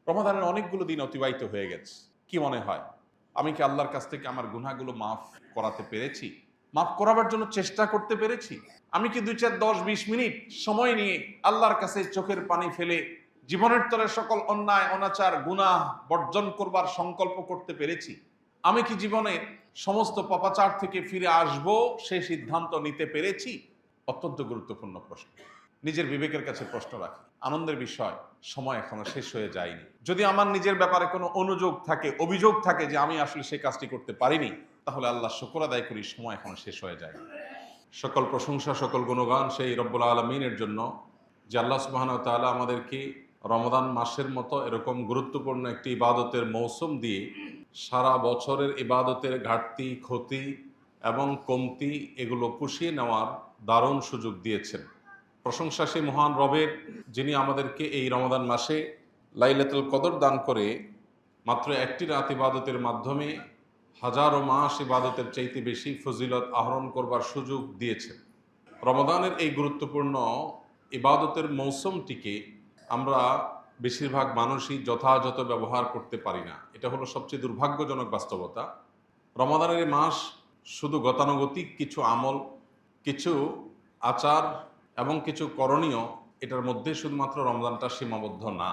রমাদানের অনেকগুলো দিন অতিবাহিত হয়ে গেছে। কি মনে হয়, আমি কি আল্লাহর কাছ থেকে আমার গুনাহগুলো মাফ করাতে পেরেছি? মাফ করাবার জন্য চেষ্টা করতে পেরেছি? আমি কি 2, 4, 10, 20 মিনিট সময় নিয়ে আল্লাহর কাছে চোখের পানি ফেলে জীবনের তরে সকল অন্যায় অনাচার গুনাহ বর্জন করবার সংকল্প করতে পেরেছি? আমি কি জীবনে সমস্ত পাপাচার থেকে ফিরে আসব সেই সিদ্ধান্ত নিতে পেরেছি? অত্যন্ত গুরুত্বপূর্ণ প্রশ্ন। নিজের বিবেকের কাছে প্রশ্ন রাখি। আনন্দের বিষয়, সময় এখনো শেষ হয়ে যায়নি। যদি আমার নিজের ব্যাপারে কোনো অনুযোগ থাকে, অভিযোগ থাকে যে আমি আসলে সেই কাজটি করতে পারিনি, তাহলে আল্লাহ শুকর আদায় করি, সময় এখনো শেষ হয়ে যায়নি। সকল প্রশংসা, সকল গুণগান সেই রব্বুল আলমিনের জন্য, যে আল্লাহ সুবহানাহু ওয়া তাআলা আমাদেরকে রমজান মাসের মতো এরকম গুরুত্বপূর্ণ একটি ইবাদতের মৌসুম দিয়ে সারা বছরের ইবাদতের ঘাটতি, ক্ষতি এবং কমতি এগুলো পুষিয়ে নেওয়ার দারুণ সুযোগ দিয়েছেন। প্রশংসা সেই মহান রবের, যিনি আমাদেরকে এই রমাদান মাসে লাইলাতুল কদর দান করে মাত্র একটি রাত ইবাদতের মাধ্যমে হাজারো মাস ইবাদতের চাইতে বেশি ফজিলত আহরণ করবার সুযোগ দিয়েছেন। রমাদানের এই গুরুত্বপূর্ণ ইবাদতের মৌসুমটিকে আমরা বেশিরভাগ মানুষই যথাযথ ব্যবহার করতে পারি না। এটা হলো সবচেয়ে দুর্ভাগ্যজনক বাস্তবতা। রমাদানের এই মাস শুধু গতানুগতিক কিছু আমল, কিছু আচার এবং কিছু করণীয়, এটার মধ্যে শুধুমাত্র রমজানটা সীমাবদ্ধ না।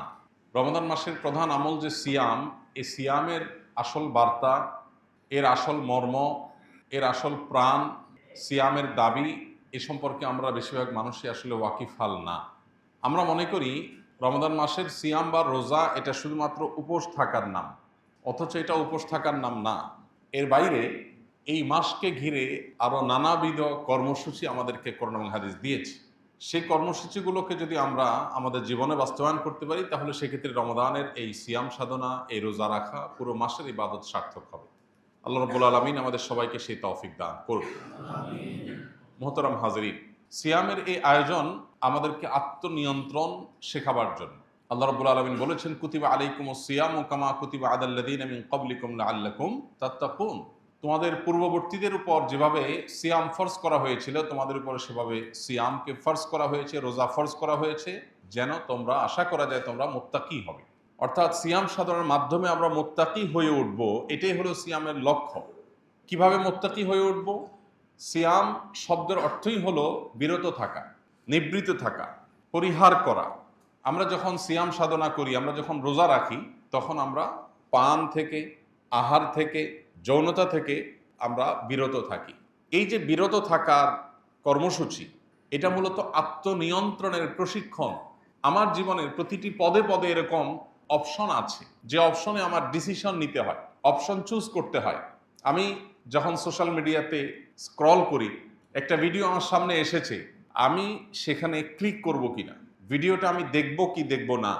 রমজান মাসের প্রধান আমল যে সিয়াম, এই সিয়ামের আসল বার্তা, এর আসল মর্ম, এর আসল প্রাণ, সিয়ামের দাবি, এ সম্পর্কে আমরা বেশিরভাগ মানুষই আসলে ওয়াকিফাল না। আমরা মনে করি রমজান মাসের সিয়াম বা রোজা এটা শুধুমাত্র উপোস থাকার নাম, অথচ এটা উপোস থাকার নাম না। এর বাইরে এই মাসকে ঘিরে আরও নানাবিধ কর্মসূচি আমাদেরকে কোরআন এবং হাদিস দিয়েছে। সেই কর্মসূচিগুলোকে যদি আমরা আমাদের জীবনে বাস্তবায়ন করতে পারি, তাহলে সেক্ষেত্রে রমাদানের এই সিয়াম সাধনা, এই রোজা রাখা, পুরো মাসের ইবাদত সার্থক হবে। আল্লাহ রাব্বুল আলামিন আমাদের সবাইকে সেই তৌফিক দান করুন। মুহতারাম হাজরিন, সিয়ামের এই আয়োজন আমাদেরকে আত্মনিয়ন্ত্রণ শেখাবার জন্য। আল্লাহ রাব্বুল আলামিন বলেছেন, কুতিবা আলাইকুমুস সিয়ামু কামা কুতিবা আলাল্লাযীনা মিন ক্বাবলিকুম লাআল্লাকুম তাত্তাকুন। তোমাদের পূর্ববর্তীদের উপর যেভাবে সিয়াম ফরজ করা হয়েছিল, তোমাদের উপর সেভাবে সিয়ামকে ফরজ করা হয়েছে, রোজা ফরজ করা হয়েছে, যেন তোমরা আশা করা যায় তোমরা মুত্তাকি হবে। অর্থাৎ সিয়াম সাধনার মাধ্যমে আমরা মুত্তাকি হয়ে উঠব, এটাই হলো সিয়ামের লক্ষ্য। কিভাবে মুত্তাকি হয়ে উঠব? সিয়াম শব্দের অর্থই হলো বিরত থাকা, নিবৃত থাকা, পরিহার করা। আমরা যখন সিয়াম সাধনা করি, আমরা যখন রোজা রাখি, তখন আমরা পান থেকে, আহার থেকে, যৌনতা থেকে আমরা বিরত থাকি। এই যে বিরত থাকার কর্মসূচি, এটা মূলত আত্মনিয়ন্ত্রণের প্রশিক্ষণ। আমার জীবনের প্রতিটি পদে পদে এরকম অপশন আছে, যে অপশনে আমার ডিসিশন নিতে হয়, অপশন চুজ করতে হয়। আমি যখন সোশ্যাল মিডিয়াতে স্ক্রল করি, একটা ভিডিও আমার সামনে এসেছে, আমি সেখানে ক্লিক করব কিনা, ভিডিওটা আমি দেখব কি দেখব না,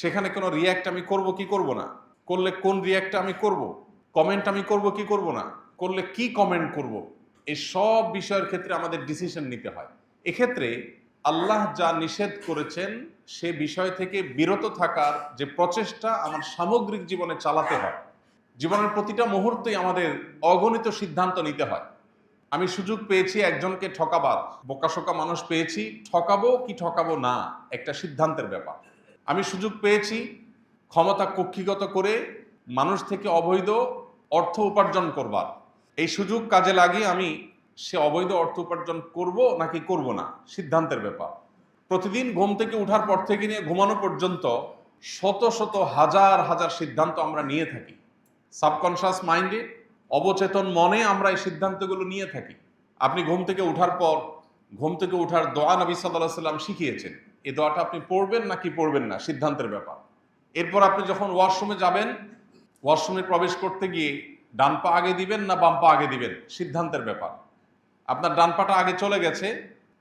সেখানে কোনো রিয়্যাক্ট আমি করব কি করব না, করলে কোন রিয়্যাক্ট আমি করব, কমেন্ট আমি করব কি করব না, করলে কি কমেন্ট করব, এই সব বিষয়ের ক্ষেত্রে আমাদের ডিসিশন নিতে হয়। এক্ষেত্রে আল্লাহ যা নিষেধ করেছেন সে বিষয় থেকে বিরত থাকার যে প্রচেষ্টা আমার সামগ্রিক জীবনে চালাতে হয়। জীবনের প্রতিটা মুহূর্তেই আমাদের অগণিত সিদ্ধান্ত নিতে হয়। আমি সুযোগ পেয়েছি একজনকে ঠকাবার, বোকাশোকা মানুষ পেয়েছি, ঠকাবো কি ঠকাবো না, একটা সিদ্ধান্তের ব্যাপার। আমি সুযোগ পেয়েছি ক্ষমতা কক্ষিগত করে মানুষ থেকে অবৈধ অর্থ উপার্জন করবার, এই সুযোগ কাজে লাগিয়ে আমি সে অবৈধ অর্থ উপার্জন করব নাকি করব না, সিদ্ধান্তের ব্যাপার। প্রতিদিন ঘুম থেকে ওঠার পর থেকে নিয়ে ঘুমানো পর্যন্ত শত শত হাজার হাজার সিদ্ধান্ত আমরা নিয়ে থাকি। সাবকনশিয়াস মাইন্ডে, অবচেতন মনে আমরা এই সিদ্ধান্তগুলো নিয়ে থাকি। আপনি ঘুম থেকে ওঠার পর ঘুম থেকে ওঠার দোয়া নবী সাল্লাল্লাহু আলাইহি সাল্লাম শিখিয়েছেন, এই দোয়াটা আপনি পড়বেন নাকি পড়বেন না, সিদ্ধান্তের ব্যাপার। এরপর আপনি যখন ওয়াশরুমে যাবেন, ওয়াশরুমে প্রবেশ করতে গিয়ে ডান পা আগে দিবেন না বাম পা আগে দিবেন, সিদ্ধান্তের ব্যাপার। আপনার ডান পাটা আগে চলে গেছে,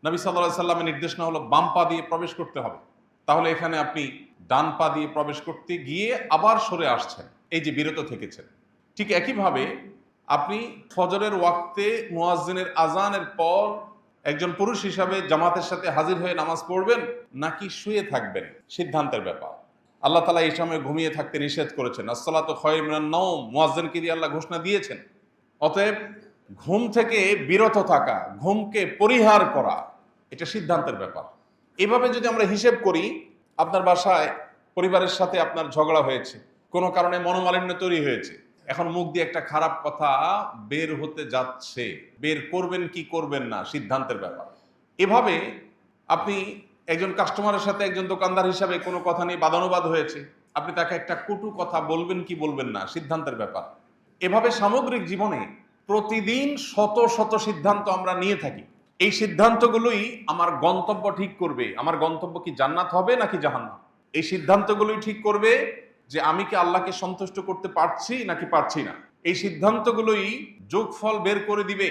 নবী সাল্লাল্লাহু আলাইহি সাল্লামের নির্দেশনা হলো বাম পা দিয়ে প্রবেশ করতে হবে, তাহলে এখানে আপনি ডান পা দিয়ে প্রবেশ করতে গিয়ে আবার সরে আসছেন, এই যে বিরত থেকেছেন। ঠিক একইভাবে আপনি ফজরের ওয়াক্তে মুয়াজ্জিনের আজানের পর একজন পুরুষ হিসাবে জামাতের সাথে হাজির হয়ে নামাজ পড়বেন নাকি শুয়ে থাকবেন, সিদ্ধান্তের ব্যাপার। আল্লাহ তাআলা এই সময় ঘুমিয়ে থাকতে নিষেধ করেছেন, আসসালাতু খায়রুম মিনান নাওম, মুয়াজ্জিনকে দিয়ে আল্লাহ ঘোষণা দিয়েছেন। অতএব ঘুম থেকে বিরত থাকা, ঘুমকে পরিহার করা, এটা সিদ্ধান্তের ব্যাপার। এভাবে যদি আমরা হিসেব করি, আপনার বাসায় পরিবারের সাথে আপনার ঝগড়া হয়েছে, কোনো কারণে মনোমালিন্য তৈরি হয়েছে, এখন মুখ দিয়ে একটা খারাপ কথা বের হতে যাচ্ছে, বের করবেন কি করবেন না সিদ্ধান্তের ব্যাপার। এভাবে আপনি একজন কাস্টমারের সাথে একজন দোকানদার হিসাবে কোনো কথা নিয়ে বাদানুবাদ হয়েছে, আপনি তাকে একটা কটু কথা বলবেন কি বলবেন না সিদ্ধান্তের ব্যাপার। এভাবে সামগ্রিক জীবনে প্রতিদিন শত শত সিদ্ধান্ত আমরা নিয়ে থাকি। এই সিদ্ধান্তগুলোই আমার গন্তব্য ঠিক করবে, আমার গন্তব্য কি জান্নাত হবে নাকি জাহান্নাম। এই সিদ্ধান্তগুলোই ঠিক করবে যে আমি কি আল্লাহকে সন্তুষ্ট করতে পারছি নাকি পারছি না। এই সিদ্ধান্তগুলোই যোগফল বের করে দিবে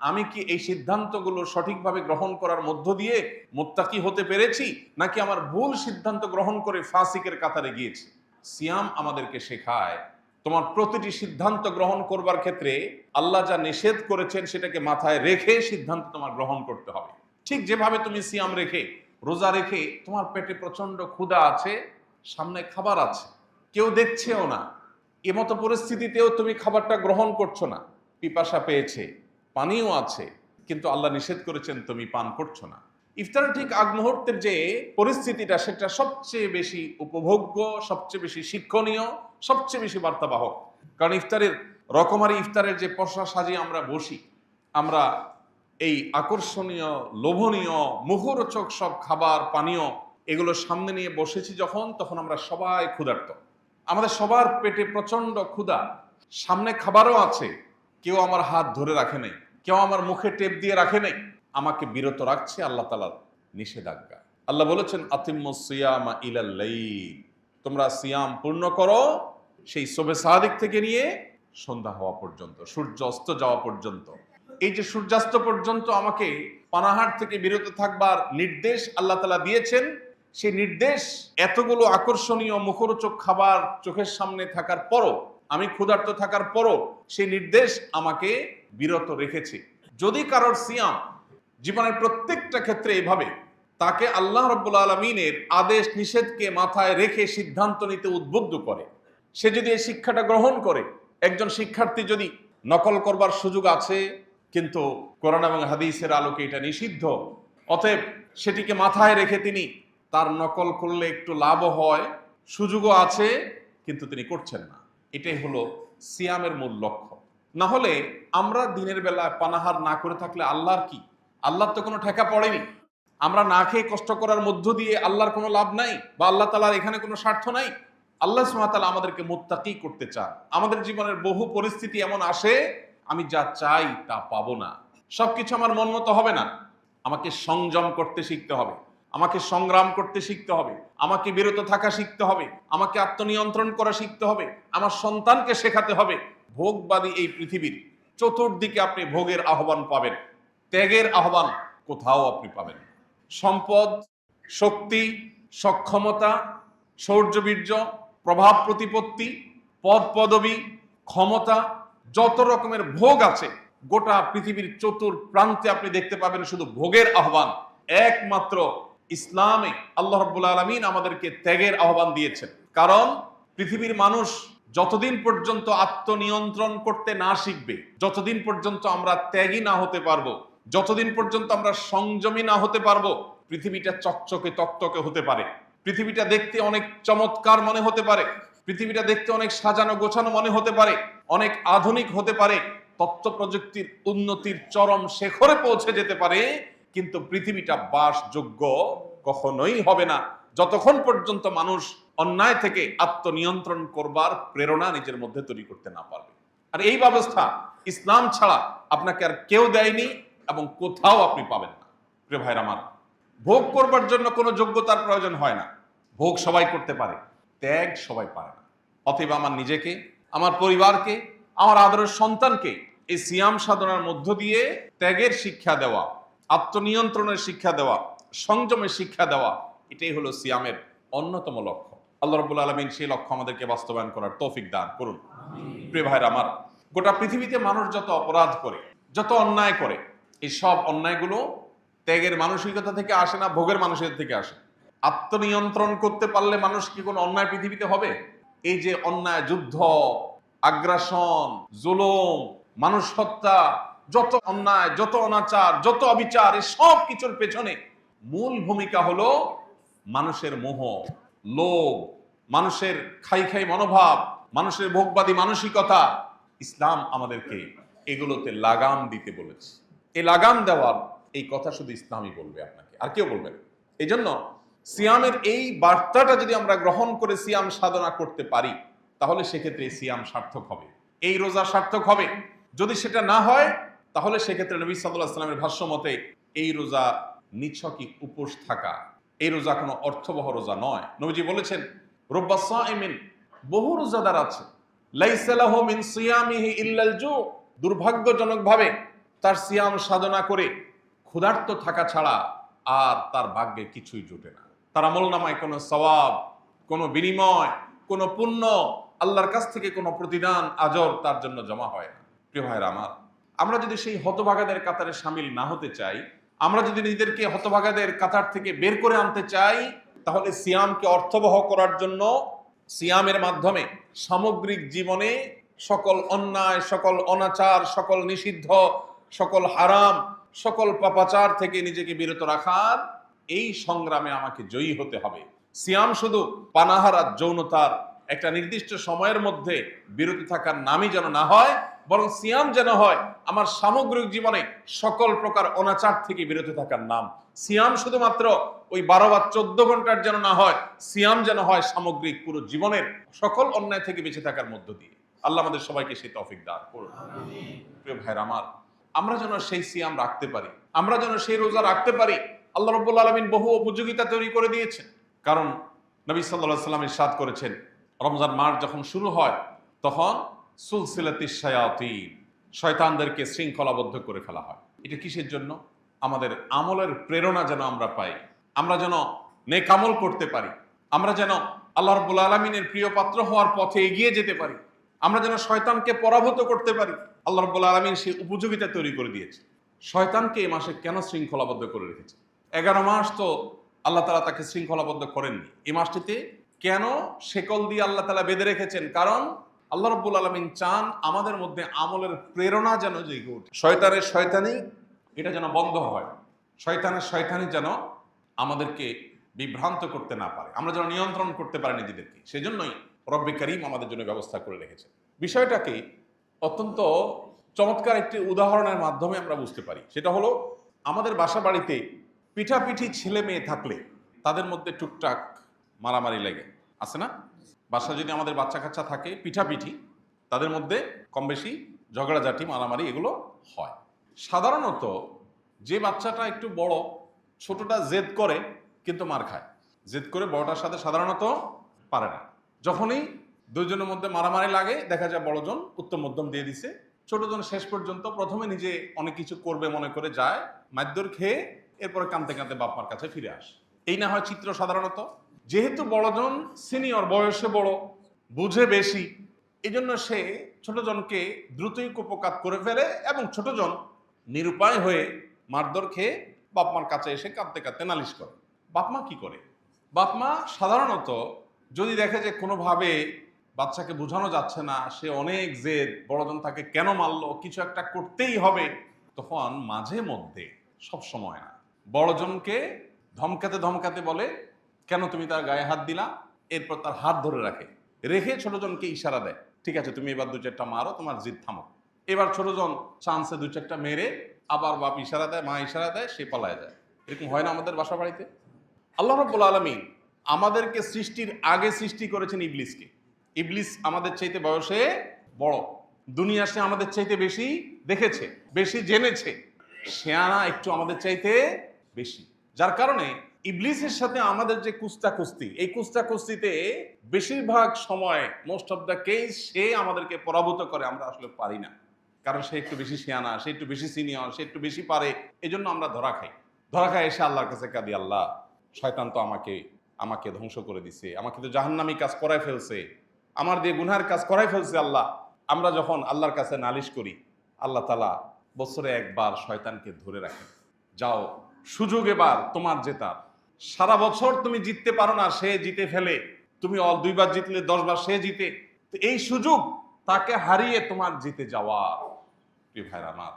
আমি কি এই সিদ্ধান্তগুলো সঠিকভাবে গ্রহণ করার মধ্য দিয়ে মুত্তাকি হতে পেরেছি নাকি আমার ভুল সিদ্ধান্ত গ্রহণ করে ফাসিকের কাতারে গিয়েছি। সিয়াম আমাদেরকে শেখায় তোমার প্রতিটি সিদ্ধান্ত গ্রহণ করবার ক্ষেত্রে আল্লাহ যা নিষেধ করেছেন সেটাকে মাথায় রেখে সিদ্ধান্ত তোমার গ্রহণ করতে হবে। ঠিক যেভাবে তুমি সিয়াম রেখে, রোজা রেখে তোমার পেটে প্রচন্ড ক্ষুধা আছে, সামনে খাবার আছে, কেউ দেখছেও না, এমতো পরিস্থিতিতেও তুমি খাবারটা গ্রহণ করছো না, পিপাসা পেয়েছে, পানিও আছে, কিন্তু আল্লাহ নিষেধ করেছেন তুমি পান করছো না। ইফতারের ঠিক আগ মুহূর্তের যে পরিস্থিতিটা সেটা সবচেয়ে বেশি উপভোগ্য, সবচেয়ে বেশি শিক্ষণীয়, সবচেয়ে বেশি বার্তাবাহক। কারণ ইফতারের রকমারি ইফতারের যে পসরা সাজিয়ে আমরা বসি, আমরা এই আকর্ষণীয়, লোভনীয়, মুখরোচক সব খাবার পানীয় এগুলো সামনে নিয়ে বসেছি যখন, তখন আমরা সবাই ক্ষুধার্ত, আমাদের সবার পেটে প্রচন্ড ক্ষুধা, সামনে খাবারও আছে, কেউ আমার হাত ধরে রাখে নাই, কেউ আমার মুখে টেপ দিয়ে রাখে নাই, আমাকে বিরত রাখছে আল্লাহ তাআলার নিষেধাজ্ঞা। আল্লাহ বলেছেন আতিম্মুস সিয়ামা ইলাল লাইল, তোমরা সিয়াম পূর্ণ করো সেই সুবহে সাদিক থেকে নিয়ে সন্ধ্যা হওয়া পর্যন্ত, সূর্য অস্ত যাওয়া পর্যন্ত। এই যে সূর্যাস্ত পর্যন্ত আমাকে পানাহার থেকে বিরত থাকবার নির্দেশ আল্লাহ তাআলা দিয়েছেন, সেই নির্দেশ এতগুলো আকর্ষণীয় মুখরোচক খাবার চোখের সামনে থাকার পরও, আমি ক্ষুধার্ত থাকার পরও সেই নির্দেশ আমাকে বিরত রেখেছে। যদি কারোর সিয়াম জীবনের প্রত্যেকটা ক্ষেত্রে এভাবে তাকে আল্লাহ রাব্বুল আলামিনের আদেশ নিষেধকে মাথায় রেখে সিদ্ধান্ত নিতে উদ্বুদ্ধ করে, সে যদি এই শিক্ষাটা গ্রহণ করে, একজন শিক্ষার্থী যদি নকল করবার সুযোগ আছে কিন্তু কোরআন এবং হাদিসের আলোকে এটা নিষিদ্ধ, অতএব সেটিকে মাথায় রেখে তিনি তার নকল করলে একটু লাভও হয়, সুযোগও আছে, কিন্তু তিনি করছেন না। এটাই হলো সিয়ামের মূল লক্ষ্য। না হলে আমরা দিনের বেলায় পানাহার না করে থাকলে আল্লাহর কি, আল্লাহর তো কোনো ঠেকা পড়েনি। আমরা না খেয়ে কষ্ট করার মধ্য দিয়ে আল্লাহর কোনো লাভ নাই, বা আল্লাহ তাআলার এখানে কোনো স্বার্থ নাই। আল্লাহ সুবহানাহু ওয়া তাআলা আমাদেরকে মুত্তাকি করতে চান। আমাদের জীবনের বহু পরিস্থিতি এমন আসে, আমি যা চাই তা পাবো না, সবকিছু আমার মন মতো হবে না, আমাকে সংযম করতে শিখতে হবে, আমাকে সংগ্রাম করতে শিখতে হবে, আমাকে বিরত থাকা শিখতে হবে, আমাকে আত্মনিয়ন্ত্রণ করা শিখতে হবে, আমার সন্তানকে শেখাতে হবে। ভোগবাদী এই পৃথিবীর চতুর্দিকে আপনি ভোগের আহ্বান পাবেন, ত্যাগের আহ্বান কোথাও আপনি পাবেন। সম্পদ, শক্তি, সক্ষমতা, শৌর্যবীর্য, প্রভাব প্রতিপত্তি, পদ পদবী, ক্ষমতা, যত রকমের ভোগ আছে গোটা পৃথিবীর চতুর প্রান্তে আপনি দেখতে পাবেন শুধু ভোগের আহ্বান। একমাত্র ইসলামে আল্লাহ রাব্বুল আলামিন আমাদেরকে ত্যাগের আহ্বান দিয়েছেন। কারণ পৃথিবীর মানুষ যতদিন পর্যন্ত আত্মনিয়ন্ত্রণ করতে না শিখবে, যতদিন পর্যন্ত আমরা ত্যাগী না হতে পারবো, যতদিন পর্যন্ত আমরা সংযমী না হতে পারবো, পৃথিবীটা চকচকে তকতকে হতে পারে, পৃথিবীটা দেখতে অনেক চমৎকার মনে হতে পারে, পৃথিবীটা দেখতে অনেক সাজানো গোছানো মনে হতে পারে, অনেক আধুনিক হতে পারে, তথ্য প্রযুক্তির উন্নতির চরম শেখরে পৌঁছে যেতে পারে, কিন্তু পৃথিবীটা বাসযোগ্য কখনোই হবে না যতক্ষণ পর্যন্ত মানুষ অন্যায় থেকে আত্মনিয়ন্ত্রণ করবার প্রেরণা নিজের মধ্যে তৈরি করতে না পারবে। আর এই ব্যবস্থা ইসলাম ছাড়া আপনাকে আর কেউ দেয়নি এবং কোথাও আপনি পাবেন না। প্রিয় ভাইরা আমার, ভোগ করবার জন্য কোনো যোগ্যতার প্রয়োজন হয় না, ভোগ সবাই করতে পারে, ত্যাগ সবাই পারে না। অতএব আমার নিজেকে, আমার পরিবারকে, আমার আদরের সন্তানকে এই সিয়াম সাধনার মধ্য দিয়ে ত্যাগের শিক্ষা দেওয়া, আত্মনিয়ন্ত্রণের শিক্ষা দেওয়া, সংযমের শিক্ষা দেওয়া, এটাই হলো সিয়ামের অন্যতম লক্ষ্য। আল্লাহ রাব্বুল আলামিন সেই লক্ষ্য আমাদেরকে বাস্তবায়ন করার তৌফিক দান করুন। প্রিয় ভাইরা আমার, গোটা পৃথিবীতে মানুষ যত অপরাধ করে, যত অন্যায় করে, এই সব অন্যায়গুলো ত্যাগের মানসিকতা থেকে আসে না, ভোগের মানসিকতা থেকে আসে। আত্মনিয়ন্ত্রণ করতে পারলে মানুষ কি কোনো অন্যায় পৃথিবীতে হবে? এই যে অন্যায়, যুদ্ধ, আগ্রাসন, জুলুম, মানুষ হত্যা, যত অন্যায়, যত অনাচার, যত অবিচার, এই সব কিছুর পেছনে মূল ভূমিকা হলো মানুষের মোহ, লোভ, মানুষের খাই খাই মনোভাব, মানুষের ভোগবাদী মানসিকতা, ইসলাম আমাদেরকে এগুলোতে লাগাম দিতে বলেছে। এই লাগাম দেওয়ার এই কথা শুধু ইসলামই বলবে, আপনাকে আর কেউ বলবে না। এই জন্য সিয়ামের এই বার্তাটা যদি আমরা গ্রহণ করে সিয়াম সাধনা করতে পারি, তাহলে সেক্ষেত্রে এই সিয়াম সার্থক হবে, এই রোজা সার্থক হবে। যদি সেটা না হয়, তাহলে সেক্ষেত্রে নবী সাল্লাল্লাহু আলাইহি ওয়াসাল্লামের ভাষ্য মতে এই রোজা নিছকই উপোস থাকা, এই রোজা কোনো অর্থবহ রোজা নয়। নবীজি বলেছেন, রুব্বা সাইমিন, বহু রোজাদার আছে, লাইসা লাহু মিন সিয়ামিহি ইল্লাল জু, দুর্ভাগ্যজনকভাবে তার সিয়াম সাধনা করে ক্ষুধার্ত থাকা ছাড়া আর তার ভাগ্যে কিছুই জুটে না। তার আমলনামায় কোনো সওয়াব, কোনো বিনিময়, কোনো পুণ্য, আল্লাহর কাছ থেকে কোনো প্রতিদান আজর তার জন্য জমা হয় না। প্রিয় ভাইরা আমার, আমরা যদি সেই হতভাগাদের কাতারে সামিল না হতে চাই, আমরা যদি নিজেদেরকে হতভাগাদের কাতার থেকে বের করে আনতে চাই, তাহলে সিয়ামকে অর্থবহ করার জন্য সিয়ামের মাধ্যমে সামগ্রিক জীবনে সকল অন্যায়, সকল অনাচার, সকল নিষিদ্ধ, সকল হারাম, সকল পাপাচার থেকে নিজেকে বিরত রাখার এই সংগ্রামে আমাকে জয়ী হতে হবে। সিয়াম শুধু পানাহার যৌনতার একটা নির্দিষ্ট সময়ের মধ্যে বিরত থাকার নামই যেন না হয়, বরং সিয়াম যেন হয় আমার সামগ্রিক জীবনে সকল প্রকার অনাচার থেকে বিরত থাকার নাম। সিয়াম শুধুমাত্র ওই 12 বা 14 ঘন্টার যেন না হয়, সিয়াম যেন হয় সামগ্রিক পুরো জীবনের সকল অন্যায় থেকে বেঁচে থাকার মধ্য দিয়ে। আল্লাহ আমাদের সবাইকে সেই তৌফিক দান করুন। প্রিয় ভাইরা আমার, আমরা যেন সেই সিয়াম রাখতে পারি, আমরা যেন সেই রোজা রাখতে পারি। আল্লাহ রাব্বুল আলামিন বহু উপযোগিতা তৈরি করে দিয়েছেন। কারণ নবী সাল্লাল্লাহু আলাইহি ওয়াসাল্লাম ইরশাদ করেছেন, রমজান মাস যখন শুরু হয় তখন সুলসিলাতিশ শায়াতিন, শয়তানদেরকে শৃঙ্খলাবদ্ধ করে ফেলা হয়। এটা কিসের জন্য? আমাদের আমলের প্রেরণা যেন আমরা পাই, আমরা যেন নেক আমল করতে পারি, আমরা যেন আল্লাহ রাব্বুল আলামিনের প্রিয় পাত্র হওয়ার পথে এগিয়ে যেতে পারি, আমরা যেন শয়তানকে পরাভূত করতে পারি। আল্লাহ রাব্বুল আলামিন সেই উপযোগিতা তৈরি করে দিয়েছে। শয়তানকে এই মাসে কেন শৃঙ্খলাবদ্ধ করে রেখেছে? 11 মাস তো আল্লাহ তাআলা তাকে শৃঙ্খলাবদ্ধ করেননি। এই মাসটিতে কেন শেকল দিয়ে আল্লাহ তাআলা বেঁধে রেখেছেন? কারণ আল্লাহ রাব্বুল আলামিন চান আমাদের মধ্যে আমলের প্রেরণা যেন জেগে ওঠে, শয়তানের শয়তানি এটা যেন বন্ধ হয়, শয়তানের শয়তানি যেন আমাদেরকে বিভ্রান্ত করতে না পারে, আমরা যেন নিয়ন্ত্রণ করতে পারি নিজেদেরকে। সেজন্যই রব্বে কারীম আমাদের জন্য ব্যবস্থা করে রেখেছেন। বিষয়টাকে অত্যন্ত চমৎকার একটি উদাহরণের মাধ্যমে আমরা বুঝতে পারি। সেটা হলো, আমাদের বাসা বাড়িতে পিঠাপিঠি ছেলে মেয়ে থাকলে তাদের মধ্যে টুকটাক মারামারি লেগে আছে না? বাসা যদি আমাদের বাচ্চা কাচ্চা থাকে, পিঠাপিঠি তাদের মধ্যে কম বেশি ঝগড়াঝাটি, মারামারি এগুলো হয়। সাধারণত যে বাচ্চাটা একটু বড়, ছোটটা জেদ করে কিন্তু মার খায়, জেদ করে বড়টার সাথে সাধারণত পারে না। যখনই দুইজনের মধ্যে মারামারি লাগে, দেখা যায় বড়জন উত্তম মধ্যম দিয়ে দিছে, ছোটজন শেষ পর্যন্ত প্রথমে নিজে অনেক কিছু করবে মনে করে যায়, মারধর খেয়ে এরপরে কাঁদতে কাঁদতে বাপ মার কাছে ফিরে আসে। এই না হয় চিত্র সাধারণত। যেহেতু বড়জন সিনিয়র, বয়সে বড়, বুঝে বেশি, এই জন্য সে ছোটজনকে দ্রুতই কুপকাত করে ফেলে এবং ছোটজন নিরুপায় হয়ে মারধর খেয়ে বাপ মার কাছে এসে কাঁদতে কাঁদতে নালিশ করে। বাপ মা কি করে? বাপ মা সাধারণত যদি দেখে যে কোনোভাবে বাচ্চাকে বোঝানো যাচ্ছে না, সে অনেক জেদ, বড়জন তাকে কেন মারলো, কিছু একটা করতেই হবে, তখন মাঝে মধ্যে, সব সময় না, বড়জনকে ধমকাতে ধমকাতে বলে, কেন তুমি তার গায়ে হাত দিলা? এরপর তার হাত ধরে রেখে ছোটজনকে ইশারা দেয়, ঠিক আছে তুমি এবার 2-4টা মারো, তোমার জিদ থামো। এবার ছোটজন চান্সে 2-4টা মেরে আবার বাপ ইশারা দেয়, মা ইশারা দেয়, সে পালায় যায়। এরকম হয় না আমাদের বাসা বাড়িতে? আল্লাহ রাব্বুল আলামিন আমাদেরকে সৃষ্টির আগে সৃষ্টি করেছেন ইবলিসকে। ইবলিস আমাদের চাইতে বয়সে বড়, দুনিয়া সে আমাদের চাইতে বেশি দেখেছে, বেশি জেনেছে, শেয়ানা একটু আমাদের চাইতে বেশি। যার কারণে ইবলিসের সাথে আমাদের যে কুস্তাকুস্তি, এই কুস্তাকুস্তিতে বেশিরভাগ সময়, মোস্ট অফ দ্য কেস, সে আমাদেরকে পরাভূত করে, আমরা আসলে পারি না। কারণ সে একটু বেশি শেয়ানা, সে একটু বেশি সিনিয়র, সে একটু বেশি পারে, এই জন্য আমরা ধরা খাই। ধরা খাই এসে আল্লাহর কাছে কাঁদি, আল্লাহ শয়তান তো আমাকে ধ্বংস করে দিছে, আমাকে তো জাহান্নামী কাজ করায় ফেলছে, আমার দিয়ে গুনহার কাজ করাই ফেলছে। আল্লাহ, আমরা যখন আল্লাহর কাছে নালিশ করি, আল্লাহ তাআলা বছরে একবার শয়তানকে ধরে রাখেন, যাও সুযোগ এবার তোমার জেতার, সারা বছর তুমি জিততে পারো না, সে জিতে ফেলে, তুমি 2 বার জিতলে 10 বার সে জিতে, তো এই সুযোগ তাকে হারিয়ে তোমার জিতে যাওয়া। প্রিয় ভাইরা আমার,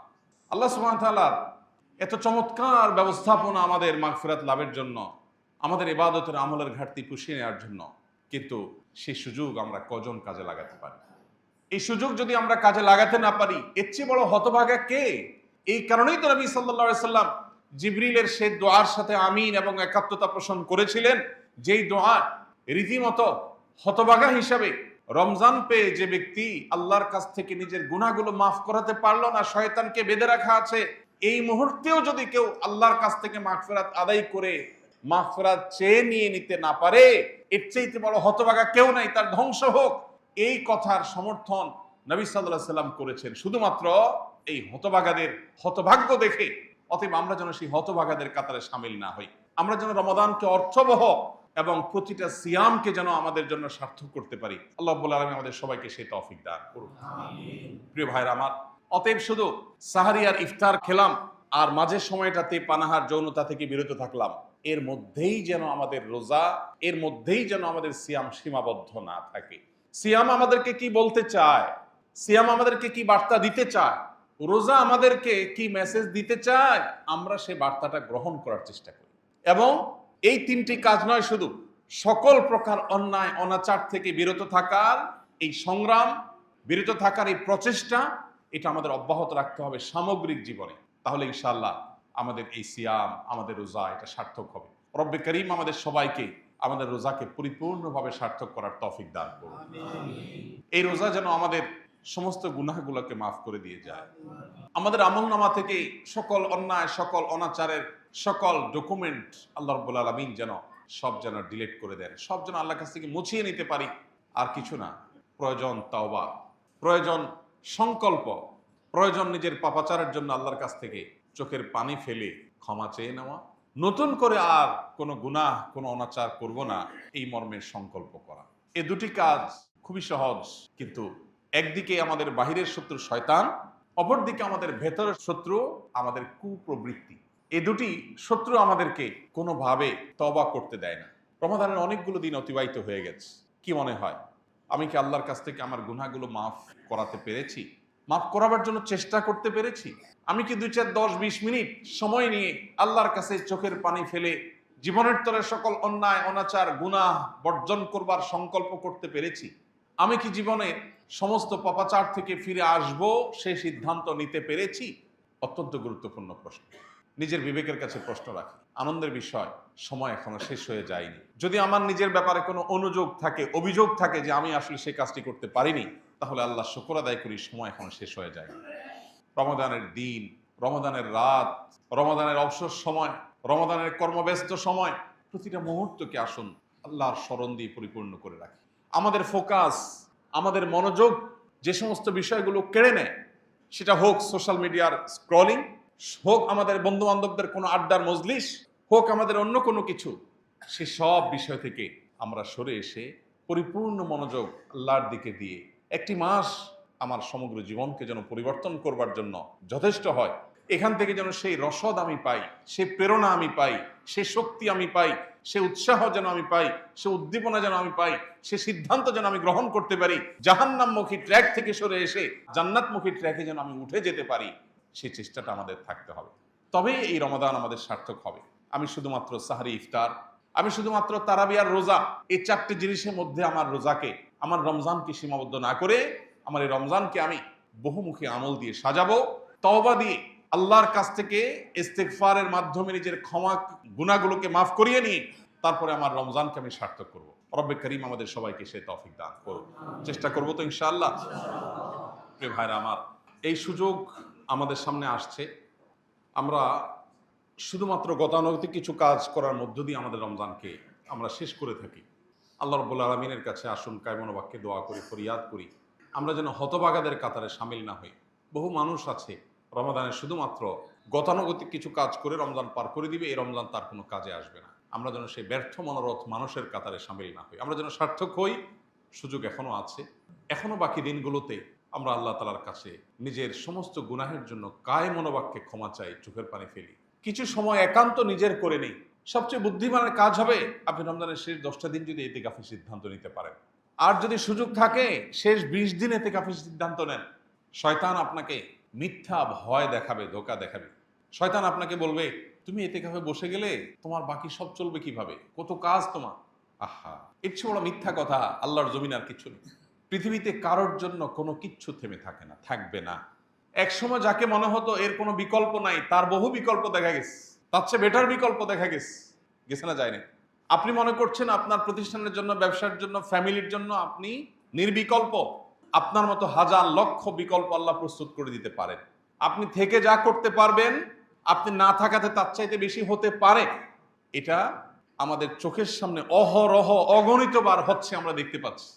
আল্লাহ সুবহানাহু ওয়া তাআলা এত চমৎকার ব্যবস্থাপনা আমাদের মাগফিরাত লাভের জন্য, আমাদের ইবাদতের আমলের ঘাটতি পুষিয়ে নেওয়ার জন্য। কিন্তু সেই সুযোগ আমরা কজন কাজে লাগাতে পারি? এই সুযোগ যদি আমরা কাজে লাগাতে না পারি, এর চেয়ে বড় হতভাগা কে? এই কারণেই তো নবী সাল্লাল্লাহু আলাইহি সাল্লাম জিবরিলের সেই দোয়ার সাথে আমিন এবং একাত্মতা পোষণ করেছিলেন, যেই দোয়া রীতিমতো হতভাগা হিসাবে রমজান পেয়ে যে ব্যক্তি আল্লাহর কাছ থেকে নিজের গুনাহগুলো মাফ করাতে পারলো না, শয়তানকে বেঁধে রাখা আছে, এই মুহূর্তেও যদি কেউ আল্লাহর কাছ থেকে মাগফিরাত আদায় করে মাগফিরাত চেয়ে নিয়ে নিতে না পারে, এর চাইতে বড় হতভাগা কেউ নাই, তার ধ্বংস হোক। এই কথার সমর্থন নবী সাল্লাল্লাহু আলাইহি সাল্লাম করেছেন শুধুমাত্র এই হতভাগাদের হতভাগ্য দেখে। অতএব আমরা যেন সেই হতভাগাদের কাতারে শামিল না হই। আমরা যেন রমাদানকে অর্থবহ এবং প্রতিটা সিয়ামকে যেন আমাদের জন্য সার্থক করতে পারি। আল্লাহ রাব্বুল আলামিন আমাদের সবাইকে সেই তৌফিক দান করুন। প্রিয় ভাইরা আমার, অতএব শুধু সাহারি আর ইফতার খেলাম আর মাঝের সময়টাতে পানাহার যৌনতা থেকে বিরত থাকলাম, এর মধ্যেই যেন আমাদের রোজা, এর মধ্যেই যেন আমাদের সিয়াম সীমাবদ্ধ না থাকে। সিয়াম আমাদেরকে কি বলতে চায়, সিয়াম আমাদেরকে কি বার্তা দিতে চায়, রোজা আমাদেরকে কি মেসেজ দিতে চায়, আমরা সেই বার্তাটা গ্রহণ করার চেষ্টা করি। এবং এই তিনটি কাজ নয়, শুধু সকল প্রকার অন্যায় অনাচার থেকে বিরত থাকার এই সংগ্রাম, বিরত থাকার এই প্রচেষ্টা, এটা আমাদের অব্যাহত রাখতে হবে সামগ্রিক জীবনে। তাহলে ইনশাআল্লাহ আমাদের এই সিয়াম, আমাদের রোজা এটা সার্থক হবে। রব্বে করিম আমাদের সবাইকে আমাদের রোজাকে পরিপূর্ণভাবে সার্থক করার তৌফিক দান করুন। এই রোজা যেন আমাদের সমস্ত গুনাহগুলোকে মাফ করে দিয়ে যায়। আমাদের আমলনামা থেকে সকল অন্যায়, সকল অনাচারের সকল ডকুমেন্ট আল্লাহ রাব্বুল আলামিন যেন সব যেন ডিলিট করে দেন, সব যেন আল্লাহর কাছ থেকে মুছিয়ে নিতে পারি। আর কিছু না, প্রয়োজন তাওবা, প্রয়োজন সংকল্প, প্রয়োজন নিজের পাপাচারের জন্য আল্লাহর কাছ থেকে চোখের পানি ফেলে ক্ষমা চেয়ে নেওয়া, নতুন করে আর কোনো গুনাহ, কোনো অনাচার করব না, এই মর্মের সংকল্প করা। এই দুটি কাজ খুবই সহজ, কিন্তু একদিকে আমাদের বাহিরের শত্রু শয়তান, অপরদিকে আমাদের ভেতরের শত্রু আমাদের কুপ্রবৃত্তি। এই দুটি শত্রু আমাদেরকে কোনোভাবে তওবা করতে দেয় না। রমাদানের অনেকগুলো দিন অতিবাহিত হয়ে গেছে, কি মনে হয় আমি কি আল্লাহর কাছ থেকে আমার গুনাহগুলো মাফ করাতে পেরেছি? মাফ করাবার জন্য চেষ্টা করতে পেরেছি? আমি কি 2, 4, 10, 20 মিনিট সময় নিয়ে আল্লাহর কাছে চোখের পানি ফেলে জীবনের তরে সকল অন্যায় অনাচার গুনাহ বর্জন করবার সংকল্প করতে পেরেছি? আমি কি জীবনে সমস্ত পাপাচার থেকে ফিরে আসব সেই সিদ্ধান্ত নিতে পেরেছি? অত্যন্ত গুরুত্বপূর্ণ প্রশ্ন। নিজের বিবেকের কাছে প্রশ্ন রাখি। আনন্দের বিষয়, সময় এখনো শেষ হয়ে যায়নি। যদি আমার নিজের ব্যাপারে কোনো অনুযোগ থাকে, অভিযোগ থাকে যে আমি আসলে সেই কাজটি করতে পারিনি, তাহলে আল্লাহ শুকর আদায় করি, সময় এখনো শেষ হয়ে যায়নি। রমাদানের দিন, রমাদানের রাত, রমাদানের অবসর সময়, রমাদানের কর্মব্যস্ত সময়, প্রতিটা মুহূর্তকে আসুন আল্লাহর স্মরণ দিয়ে পরিপূর্ণ করে রাখি। আমাদের ফোকাস, আমাদের মনোযোগ যে সমস্ত বিষয়গুলো কেড়ে নেয়, সেটা হোক সোশ্যাল মিডিয়ার স্ক্রলিং, হোক আমাদের বন্ধু বান্ধবদের কোনো আড্ডার মজলিস, হোক আমাদের অন্য কোনো কিছু, সে সব বিষয় থেকে আমরা সরে এসে পরিপূর্ণ মনোযোগ আল্লাহর দিকে দিয়ে একটি মাস আমার সমগ্র জীবনকে যেন পরিবর্তন করবার জন্য যথেষ্ট হয়। এখান থেকে যেন সেই রসদ আমি পাই, সেই প্রেরণা আমি পাই, সেই শক্তি আমি পাই, সে উৎসাহ যেন আমি পাই, সে উদ্দীপনা যেন আমি পাই, সে সিদ্ধান্ত যেন আমি গ্রহণ করতে পারি, জাহান্নামমুখী ট্র্যাক থেকে সরে এসে জান্নাতমুখী ট্র্যাকে যেন আমি উঠে যেতে পারি, সেই চেষ্টাটা আমাদের থাকতে হবে। তবেই এই রমাদান আমাদের সার্থক হবে। আমি শুধুমাত্র সাহারি ইফতার, আমি শুধুমাত্র তারাবি আর রোজা, এই 4টি জিনিসের মধ্যে আমার রোজাকে, আমার রমজানকে সীমাবদ্ধ না করে আমার এই রমজানকে আমি বহুমুখী আমল দিয়ে সাজাবো, তওবা দিয়ে আল্লাহর কাছ থেকে ইস্তেগফারের মাধ্যমে নিজের ক্ষমা গুনাহগুলোকে মাফ করিয়ে নিয়ে তারপরে আমার রমজানকে আমি সার্থক করব। রব্বে করিম আমাদের সবাইকে সেই তৌফিক দান করুন। চেষ্টা করব তো ইনশাআল্লাহ। প্রিয় ভাইরা আমার, এই সুযোগ আমাদের সামনে আসছে। আমরা শুধুমাত্র গতানুগতিক কিছু কাজ করার মধ্য দিয়ে আমাদের রমজানকে আমরা শেষ করে থাকি। আল্লাহ রাব্বুল আলামিনের কাছে আসুন কায়মনোবাক্যে দোয়া করি, ফরিয়াদ করি, আমরা যেন হতভাগাদের কাতারে শামিল না হই। বহু মানুষ আছে রমাদানে শুধুমাত্র গতানুগতিক কিছু কাজ করে রমজান পার করে দিবে, এই রমজান তার কোনো কাজে আসবে না। আমরা যেন সেই ব্যর্থ মনোরথ মানুষের কাতারে শামিল না হই, আমরা যেন সার্থক হই। সুযোগ এখনো আছে, এখনো বাকি দিনগুলোতে আমরা আল্লাহ তাআলার কাছে নিজের সমস্ত গুনাহের জন্য কায়মনোবাক্যে ক্ষমা চাই, চোখের পানি ফেলি, কিছু সময় একান্ত নিজের করে নেই। সবচেয়ে বুদ্ধিমানের কাজ হবে আপনি রমজানের শেষ 10টা দিন যদি ইতিকাফের সিদ্ধান্ত নিতে পারেন, আর যদি সুযোগ থাকে শেষ 20 দিন ইতিকাফের সিদ্ধান্ত নেন। শয়তান আপনাকে মিথ্যা ভয় দেখাবে, ধোঁকা দেখাবে। শয়তান আপনাকে বলবে তুমি ইতিকাফে বসে গেলে তোমার বাকি সব চলবে কিভাবে, কত কাজ তোমার, আহা, এর চেয়ে বড় মিথ্যা কথা আল্লাহর জমিন আর কিছু নেই। পৃথিবীতে কারোর জন্য কোনো কিচ্ছু থেমে থাকে না, থাকবে না। এক সময় যাকে মনে হতো এর কোনো বিকল্প নাই, তার বহু বিকল্প দেখা গেছে, তার চেয়ে বেটার বিকল্প দেখা গেছে, গেছে না যায়নি। আপনি মনে করছেন আপনার প্রতিষ্ঠানের জন্য, ব্যবসার জন্য, ফ্যামিলির জন্য আপনি নির্বিকল্প, আপনার মতো হাজার লক্ষ বিকল্প আল্লাহ প্রস্তুত করে দিতে পারেন। আপনি থেকে যা করতে পারবেন, আপনি না থাকাতে তার চাইতে বেশি হতে পারে। এটা আমাদের চোখের সামনে অহরহ অগণিতবার হচ্ছে, আমরা দেখতে পাচ্ছি।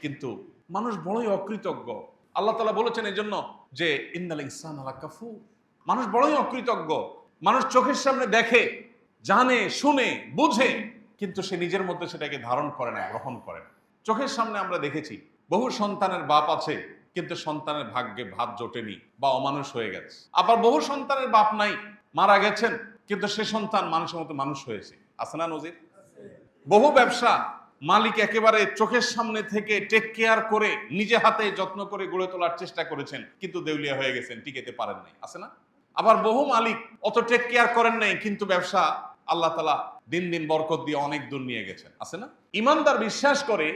কিন্তু মানুষ বড়ই অকৃতজ্ঞ। আল্লাহ তাআলা বলেছেন এই জন্য যে ইন্নাল ইনসানা লাকাফুর, মানুষ বড়ই অকৃতজ্ঞ। মানুষ চোখের সামনে দেখে, জানে, শুনে, বুঝে, কিন্তু সে নিজের মধ্যে সেটাকে ধারণ করে না, গ্রহণ করে না। চোখের সামনে আমরা দেখেছি বহু সন্তানের বাপ আছে, কিন্তু সন্তানের ভাগ্যে ভাত জোটেনি বা অমানুষ হয়ে গেছে। আবার বহু সন্তানের বাপ নাই, মারা গেছেন, কিন্তু সে সন্তান মানুষের মতো মানুষ হয়েছে। আছে না নজির? বহু ব্যবসা মালিক একেবারে চোখের সামনে থেকে টেক কেয়ার করে নিজে হাতে যত্ন করে গড়ে তোলার চেষ্টা করেছেন, কিন্তু দেউলিয়া হয়ে গেছেন, টিকেতে পারেন নাই। আছে না? আবার বহু মালিক অত টেক কেয়ার করেন নাই, কিন্তু ব্যবসা আল্লাহ তাআলা দিন দিন বরকত দিয়ে অনেক দূর নিয়ে গেছেন। আছে না? ইমানদার বিশ্বাস করে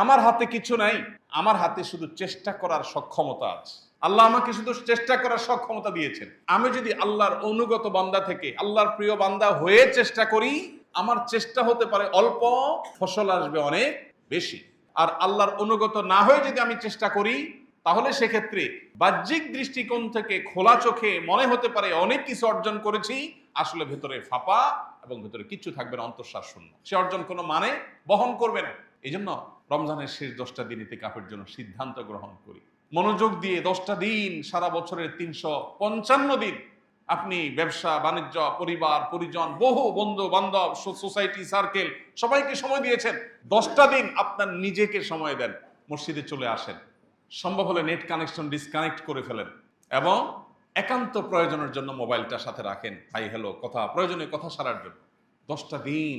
আমার হাতে কিছু নাই, আমার হাতে শুধু চেষ্টা করার সক্ষমতা আছে। আল্লাহ আমাকে শুধু চেষ্টা করার সক্ষমতা দিয়েছেন। আমি যদি আল্লাহর অনুগত বান্দা থেকে আল্লাহর প্রিয় বান্দা হয়ে চেষ্টা করি, আমার চেষ্টা হতে পারে অল্প, ফসল আসবে অনেক বেশি। আর আল্লাহর অনুগত না হয়ে যদি আমি চেষ্টা করি, তাহলে সেক্ষেত্রে বাহ্যিক দৃষ্টিকোণ থেকে খোলা চোখে মনে হতে পারে অনেক কিছু অর্জন করেছি, আসলে ভেতরে ফাঁপা এবং ভেতরে কিচ্ছু থাকবে না, অন্তঃশ্বাস শূন্য। সে অর্জন কোনো মানে বহন করবে না। এই জন্য রমজানের শেষ 10টা দিন ইতিকাফের জন্য সিদ্ধান্ত গ্রহণ করি। মনোযোগ দিয়ে 10টা দিন, সারা বছরের 355 দিন আপনি ব্যবসা বাণিজ্য, পরিবার পরিজন, বহু বন্ধু বান্ধব, সোসাইটি সার্কেল, সবাইকে সময় দিয়েছেন। 10টা দিন আপনার নিজেকে সময় দেন। মসজিদে চলে আসেন, সম্ভব হলে নেট কানেকশন ডিসকানেক্ট করে ফেলেন এবং একান্ত প্রয়োজনের জন্য মোবাইলটা সাথে রাখেন, হাই হ্যালো কথা, প্রয়োজনীয় কথা সারার জন্য। 10টা দিন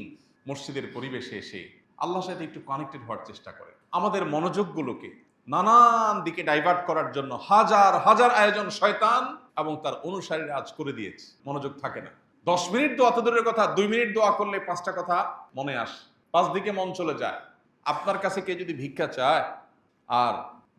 মসজিদের পরিবেশে এসে আল্লাহর সাথে একটু কানেক্টেড হওয়ার চেষ্টা করেন। আমাদের মনোযোগগুলোকে নানান দিকে ডাইভার্ট করার জন্য হাজার হাজার আয়োজন শয়তান এবং তার অনুসারীরা আজ করে দিয়েছে, মনোযোগ থাকে না। 10 মিনিট দোয়া তো দূরের কথা, 2 মিনিট দোয়া করলে 5টা কথা মনে আসে, 5 দিকে মন চলে যায়। আপনার কাছে কে যদি ভিক্ষা চায়, আর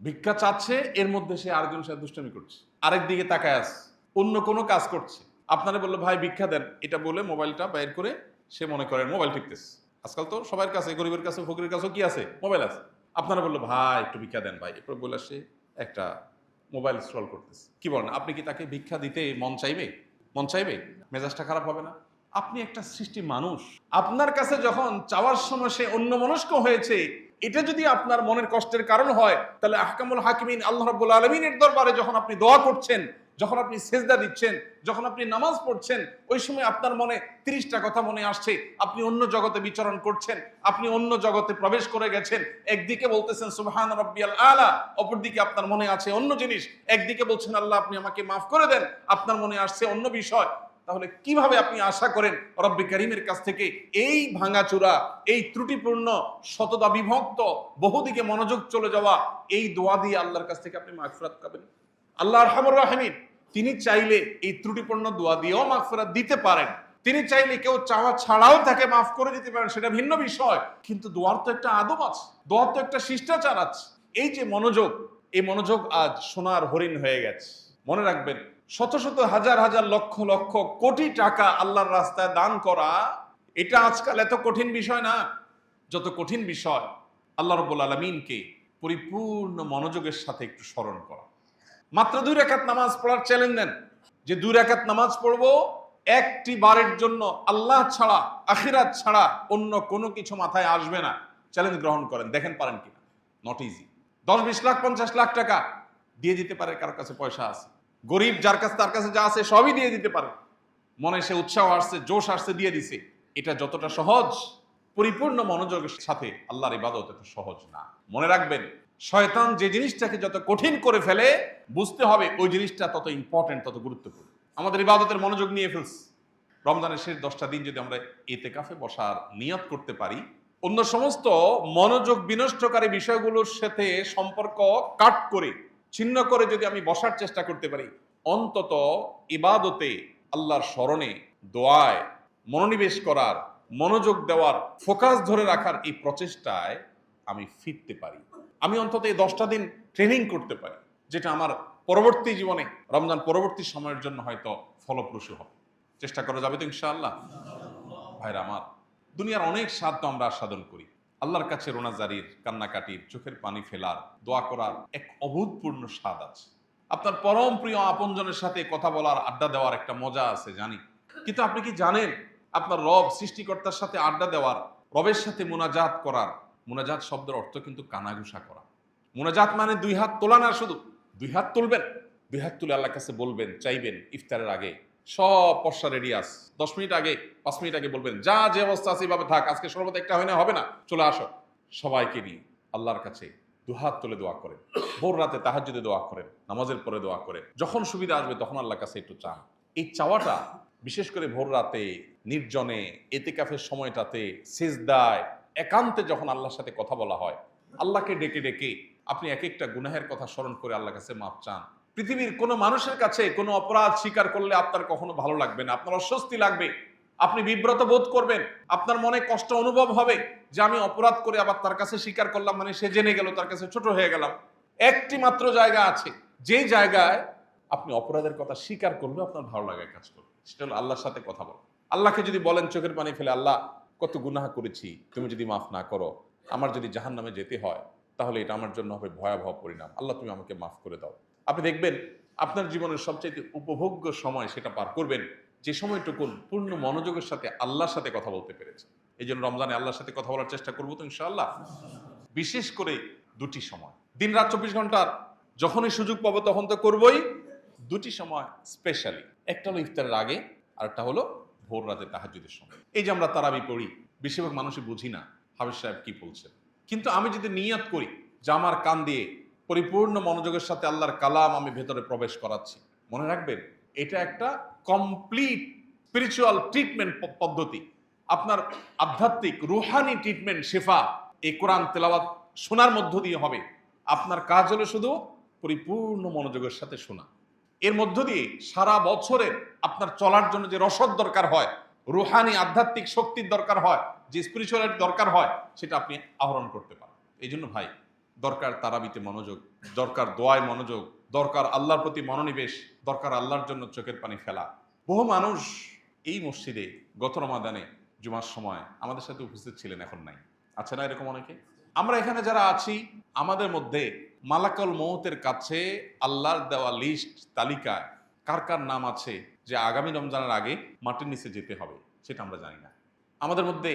ভিক্ষা চাচ্ছে, এর মধ্যে সে আরেকজনের সাথে দুষ্টামি করছে, আরেক দিকে তাকায় আছে, অন্য কোনো কাজ করছে। আপনারা বললো ভাই ভিক্ষা দেন, এটা বলে মোবাইলটা বাইর করে সে মনে করেন মোবাইল টিপতেছে। আজকাল তো সবার কাছে, গরিবের কাছে, ফকিরের কাছেও কি আছে? মোবাইল আছে। আপনারা বললো ভাই একটু ভিক্ষা দেন ভাই, এরপর বলে সে একটা মোবাইল স্ক্রল করতেছে। কি বলেন? আপনি কি তাকে ভিক্ষা দিতে মন চাইবে? মন চাইবে? মেজাজটা খারাপ হবে না? আপনি একটা সৃষ্টি মানুষ, আপনার কাছে যখন চাওয়ার সময় সে অন্যমনস্ক হয়েছে, এটা যদি আপনার মনের কষ্টের কারণ হয়, তাহলে আহকামুল হাকিমিন আল্লাহ রাব্বুল আলামিনের দরবারে যখন আপনি দোয়া করছেন, যখন আপনি সেজদা দিচ্ছেন, যখন আপনি নামাজ পড়ছেন, ওই সময় আপনার মনে 30টা কথা মনে আসছে, আপনি অন্য জগতে বিচরণ করছেন, আপনি অন্য জগতে প্রবেশ করে গেছেন। একদিকে বলতেছেন সুবহান রাব্বিয়াল আলা, অপরদিকে আপনার মনে আছে অন্য জিনিস। একদিকে বলছেন আল্লাহ আপনি আমাকে মাফ করে দেন, আপনার মনে আসছে অন্য বিষয়। তাহলে কিভাবে আপনি আশা করেন রব্বে কারীমের কাছ থেকে এই ভাঙাচোরা, এই ত্রুটিপূর্ণ, শততা বিভক্ত, বহুদিকে মনোযোগ চলে যাওয়া এই দোয়া দিয়ে আল্লাহর কাছ থেকে আপনি মাগফিরাত পাবেন? আল্লাহ আরহামুর রাহিমিন, তিনি চাইলে এই ত্রুটিপূর্ণ দোয়া দিয়েও মাগফিরাত দিতে পারেন। তিনি চাইলে কেউ চাওয়া ছাড়াও তাকে মাফ করে দিতে পারেন, সেটা ভিন্ন বিষয়। কিন্তু দোয়ার তো একটা আদব আছে, দোয়ার তো একটা শিষ্টাচার আছে। এই যে মনোযোগ, এই মনোযোগ আজ সোনার হরিণ হয়ে গেছে। মনে রাখবেন, শত শত হাজার হাজার লক্ষ লক্ষ কোটি টাকা আল্লাহর রাস্তায় দান করা, এটা আজকাল এত কঠিন বিষয় না। যত কঠিন বিষয় আল্লাহ রাব্বুল আলামিনকে পরিপূর্ণ মনোযোগের সাথে একটু স্মরণ করা। মাত্র 2 রাকাত নামাজ পড়ার চ্যালেঞ্জ নেন, যে 2 রাকাত নামাজ পড়বো, একটি বারের জন্য আল্লাহ ছাড়া, আখিরাত ছাড়া অন্য কোনো কিছু মাথায় আসবে না। চ্যালেঞ্জ গ্রহণ করেন, দেখেন পারেন কিনা। Not easy. 10-20 লাখ 50 লাখ টাকা দিয়ে দিতে পারে, কারোর কাছে পয়সা আছে, গরিব যার কাছে, তার কাছে যা আছে সবই দিয়ে দিতে পারে। মনে সে উৎসাহ আসছে, জোশ আসছে, দিয়ে দিছে। এটা যতটা সহজ, পরিপূর্ণ মনোযোগের সাথে আল্লাহর ইবাদত এত সহজ না। মনে রাখবেন, শয়তান যে জিনিসটাকে যত কঠিন করে ফেলে, বুঝতে হবে ওই জিনিসটা তত ইম্পর্টেন্ট, তত গুরুত্বপূর্ণ। আমাদের ইবাদতের মনোযোগ নিয়ে ফেলছে। রমজানের শেষ 10টা দিন যদি আমরা ইতিকাফে বসার নিয়ত করতে পারি, অন্য সমস্ত মনোযোগ বিনষ্টকারী বিষয়গুলোর সাথে সম্পর্ক কাট করে, ছিন্ন করে যদি আমি বসার চেষ্টা করতে পারি, অন্তত ইবাদতে, আল্লাহর স্মরণে, দোয়ায় মনোনিবেশ করার, মনোযোগ দেওয়ার, ফোকাস ধরে রাখার এই প্রচেষ্টায় আমি ফিরতে পারি। আমি অন্তত এই 10টা দিন ট্রেনিং করতে পারি, যেটা আমার পরবর্তী জীবনে, রমজান পরবর্তী সময়ের জন্য হয়তো ফলপ্রসূ হবে। চেষ্টা করা যাবে তো ইনশাআল্লাহ? ভাইরা আমার, দুনিয়ার অনেক স্বাদ তো আমরা আস্বাদন করি। আল্লাহর কাছে রোনাজারির, কান্নাকাটির, চোখের পানি ফেলার, দোয়া করার এক অভূতপূর্ণ স্বাদ আছে। আপনার পরম প্রিয় আপনজনের সাথে কথা বলার, আড্ডা দেওয়ার একটা মজা আছে, জানি। কিন্তু আপনি কি জানেন, আপনার রব সৃষ্টিকর্তার সাথে আড্ডা দেওয়ার, রবের সাথে মুনাজাত করার, মুনাজাত শব্দের অর্থ কিন্তু কানাঘুষা করা। মুনাজাত মানে 2 হাত তোলা না, শুধু 2 হাত তুলবেন, 2 হাত তুলে আল্লাহর কাছে বলবেন, চাইবেন। ইফতারের আগে সব পশা রেডি আছে, 10 মিনিট আগে, 5 মিনিট আগে বলবেন, যা যে অবস্থা আছে এইভাবে থাক, আজকে শরবত একটা হয় না, হবে না, চলে আসো। সবাইকে নিয়ে আল্লাহর কাছে 2 হাত তুলে দোয়া করেন। ভোর রাতে তাহাজ্জুদে দোয়া করেন, নামাজের পরে দোয়া করেন। যখন সুবিধা আসবে তখন আল্লাহর কাছে একটু চান। এই চাওয়াটা বিশেষ করে ভোর রাতে, নির্জনে, এতেকাফের সময়টাতে, সিজদায়, একান্তে যখন আল্লাহর সাথে কথা বলা হয়, আল্লাহকে ডেকে ডেকে আপনি এক একটা গুনাহের কথা স্মরণ করে আল্লাহর কাছে মাপ চান। পৃথিবীর কোনো মানুষের কাছে কোনো অপরাধ স্বীকার করলে আপনার কখনো ভালো লাগবে না, আপনার অস্বস্তি লাগবে, আপনি বিব্রত বোধ করবেন, আপনার মনে কষ্ট অনুভব হবে যে আমি অপরাধ করে আবার তার কাছে স্বীকার করলাম, মানে সে জেনে গেল, তার কাছে ছোট হয়ে গেলাম। একটি মাত্র জায়গা আছে যে জায়গায় আপনি অপরাধের কথা স্বীকার করলে আপনার ভালো লাগে কাজ করবে, সেটা হলো আল্লাহর সাথে কথা বলা। আল্লাহকে যদি বলেন চোখের পানি ফেলে, আল্লাহ কত গুনাহ করেছি, তুমি যদি মাফ না করো, আমার যদি জাহান্নামে যেতে হয়, তাহলে এটা আমার জন্য হবে ভয়াবহ পরিণাম, আল্লাহ তুমি আমাকে মাফ করে দাও। আপনি দেখবেন আপনার জীবনের সবচেয়ে উপভোগ্য সময় সেটা পার করবেন যে সময়টুকুন পূর্ণ মনোযোগের সাথে আল্লাহর সাথে কথা বলতে পেরেছে। এই জন্য রমজানে আল্লাহর সাথে কথা বলার চেষ্টা করবো তো ইনশাআল্লাহ। বিশেষ করে 2টি সময়, দিন রাত 24 ঘন্টার যখনই সুযোগ পাবো তখন তো করবোই। 2টি সময় স্পেশালি, একটা হলো ইফতারের আগে, আর একটা হলো ভোর রাতে তাহাজ্জুদের সময়। এই যে আমরা তারাবি পড়ি, বেশিরভাগ মানুষই বুঝি না হাফেজ সাহেব কি বলছেন। কিন্তু আমি যদি নিয়ত করি যে আমার কান দিয়ে পরিপূর্ণ মনোযোগের সাথে আল্লাহর কালাম আমি ভেতরে প্রবেশ করাচ্ছি, মনে রাখবেন এটা একটা কমপ্লিট স্পিরিচুয়াল ট্রিটমেন্ট পদ্ধতি, আপনার আধ্যাত্মিক রুহানি ট্রিটমেন্ট, শেফা এই কোরআন তেলাওয়াত শোনার মধ্য দিয়ে হবে। আপনার কাজ হলো শুধু পরিপূর্ণ মনোযোগের সাথে শোনা। এর মধ্য দিয়ে সারা বছরের আপনার চলার জন্য যে রসদ দরকার হয়, রুহানি আধ্যাত্মিক শক্তির দরকার হয়, যে স্পিরিচুয়ালিটি দরকার হয়, সেটা আপনি আহরণ করতে পারেন। এই জন্য ভাই, দরকার তারাবিতে মনোযোগ, দরকার দোয়ায় মনোযোগ, দরকার আল্লাহর প্রতি মনোনিবেশ, দরকার আল্লাহর জন্য চোখের পানি ফেলা। বহু মানুষ এই মসজিদে গত রমাদানে জুমার সময় আমাদের সাথে উপস্থিত ছিলেন, এখন নাই, আছে না এরকম অনেকে? আমরা এখানে যারা আছি, আমাদের মধ্যে মালাকুল মউতের কাছে আল্লাহর দেওয়া লিস্ট, তালিকায় কার কার নাম আছে যে আগামী রমজানের আগে মাটির নিচে যেতে হবে, সেটা আমরা জানি না। আমাদের মধ্যে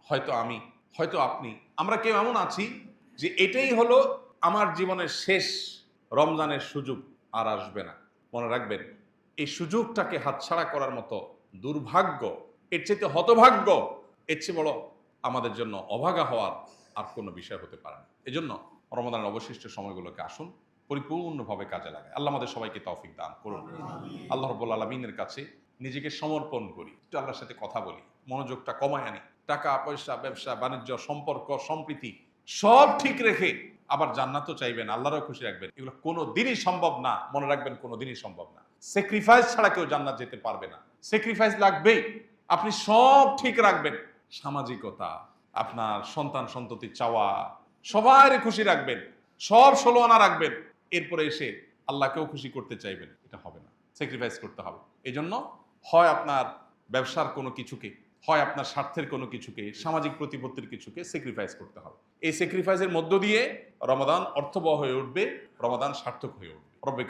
হয়তো আমি, হয়তো আপনি, আমরা কেউ এমন আছি যে এটাই হলো আমার জীবনের শেষ রমজানের সুযোগ, আর আসবে না। মনে রাখবেন, এই সুযোগটাকে হাতছাড়া করার মতো দুর্ভাগ্য, এর চেয়ে হতভাগ্য, এর চেয়ে বড় আমাদের জন্য অভাগা হওয়ার আর কোনো বিষয় হতে পারে না। এজন্য রমজানের অবশিষ্ট সময়গুলোকে আসুন পরিপূর্ণভাবে কাজে লাগায়। আল্লাহ আমাদের সবাইকে তৌফিক দান করুন। আল্লাহ রাব্বুল আলামিনের কাছে নিজেকে সমর্পণ করি, একটু আল্লাহর সাথে কথা বলি, মনোযোগটা কমায় আনি, টাকা পয়সা, ব্যবসা বাণিজ্য, সম্পর্ক, সম্প্রীতি সব ঠিক রেখে আবার জান্নাতও চাইবেন, আল্লাহরও খুশি রাখবেন। এগুলো কোনো দিনই সম্ভব না, মনে রাখবেন, কোনো দিনই সম্ভব না। স্যাক্রিফাইস ছাড়া কেউ জান্নাত যেতে পারবে না, স্যাক্রিফাইস লাগবেই। আপনি সব ঠিক রাখবেন, সামাজিকতা, আপনার সন্তান সন্ততি চাওয়া, সবাই খুশি রাখবেন, সব 16 আনা রাখবেন, এরপরে এসে আল্লাহকেও খুশি করতে চাইবেন, এটা হবে না, স্যাক্রিফাইস করতে হবে। এই জন্য হয় আপনার ব্যবসার কোনো কিছুকে, হয় আপনার স্বার্থের কোনো কিছুকে, সামাজিক প্রতিপত্তির কিছুকে স্যাক্রিফাইস করতে হবে। এই স্যাক্রিফাইসের মধ্য দিয়ে রমাদান অর্থবহ হয়ে উঠবে, রমাদান সার্থক হয়ে উঠবে। রব্বে